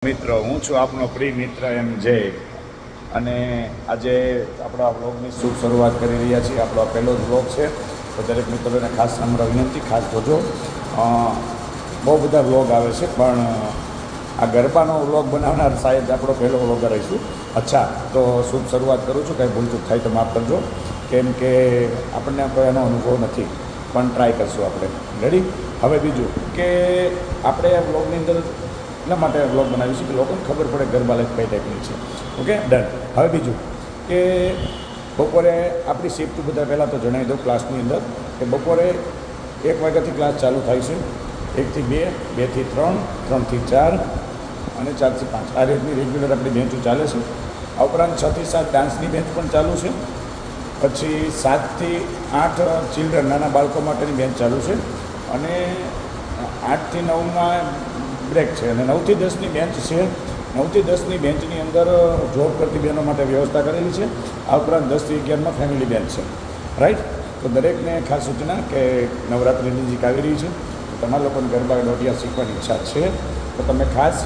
મિત્રો, હું છું આપનો પ્રિય મિત્ર એમ જે. અને આજે આપણા વ્લોગની શુભ શરૂઆત કરી રહ્યા છીએ. આપણો પહેલો જ વ્લોગ છે, તો દરેક મિત્રોને ખાસ નમ્ર વિનંતી, ખાસ જોજો. બહુ બધા વ્લોગ આવે છે, પણ આ ગરબાનો વ્લોગ બનાવનાર સાહેબ આપણો પહેલો વ્લોગ રહીશું. અચ્છા, તો શુભ શરૂઆત કરું છું. કાંઈ ભૂલચૂક થાય તો માફ કરજો, કેમ કે આપણને કોઈ એનો અનુભવ નથી, પણ ટ્રાય કરશું આપણે. રેડી? હવે બીજું કે આપણે આ વ્લોગની અંદર એટલા માટે વ્લોગ બનાવીશું કે લોકોને ખબર પડે ગરબા લાઈફ કઈ ટાઈપની છે. Okay, done. હવે બીજું કે બપોરે આપણી શિફ્ટ બધા પહેલાં તો જણાવી દઉં ક્લાસની અંદર કે બપોરે 1 વાગ્યાથી ક્લાસ ચાલુ થાય છે. 1 થી 2, 2 થી 3, 3 થી 4 અને 4 થી 5 આ રીતની રેગ્યુલર આપણી બેન્ચો ચાલે છે. આ ઉપરાંત 6 થી 7 ડાન્સની બેન્ચ પણ ચાલુ છે. પછી 7 થી 8 ચિલ્ડ્રન, નાના બાળકો માટેની બેન્ચ ચાલુ છે. અને 8 થી 9માં બ્રેક છે. અને 9 થી 10ની બેન્ચ છે. 9 થી 10ની બેન્ચની અંદર જોબ કરતી બહેનો માટે વ્યવસ્થા કરેલી છે. આ ઉપરાંત 10 થી 11માં ફેમિલી બેન્ચ છે. રાઈટ? તો દરેકને ખાસ સૂચના કે નવરાત્રિની નજીક આવી રહી છે, તો તમારા લોકોને ગરબા દોઢિયા શીખવાની ઈચ્છા છે, તો તમે ખાસ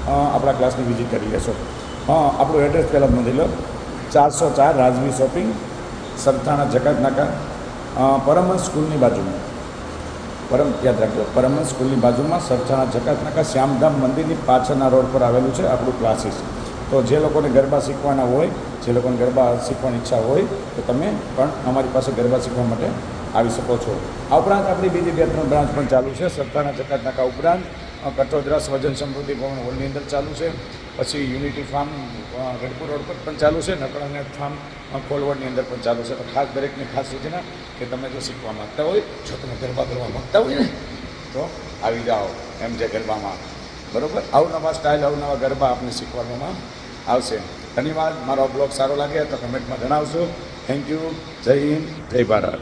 આપણા ક્લાસની વિઝિટ કરી લેશો. આપણું એડ્રેસ પહેલાં નોંધી લો. 404 રાજવી શોપિંગ, સરથાણા જકાત નાકા, પરમહંસ સ્કૂલની બાજુમાં. યાદ રાખજો, પરમહંસ સ્કૂલની બાજુમાં સરથાણા જકાત નાકા શ્યામધામ મંદિરની પાછળના રોડ પર આવેલું છે આપણું ક્લાસીસ. તો જે લોકોને ગરબા શીખવાના હોય, જે લોકોને ગરબા શીખવાની ઈચ્છા હોય, તો તમે પણ અમારી પાસે ગરબા શીખવા માટે આવી શકો છો. આ ઉપરાંત આપણી બીજી 2-3 બ્રાન્ચ પણ ચાલુ છે. સરથાણા જકાત નાકા ઉપરાંત કટોદરા સ્વજન સમૃદ્ધિ ભવન હોલની અંદર ચાલુ છે. પછી યુનિટી ફાર્મ ગઢપુર રોડ પર પણ ચાલુ છે. નકળાને ફાર્મ કોલવડની અંદર પણ ચાલુ છે. તો ખાસ દરેકને ખાસ સૂચના કે તમે જો શીખવા માગતા હોય, જો તમે ગરબા કરવા માગતા હોય ને, તો આવી જાઓ એમ જે ગરબામાં. બરાબર? અવનવા સ્ટાઇલ, અવનવા ગરબા આપને શીખવાડવામાં આવશે. ધન્યવાદ. મારો બ્લોગ સારો લાગે તો કમેન્ટમાં જણાવશો. Thank you. જય હિન્દ, જય ભારત.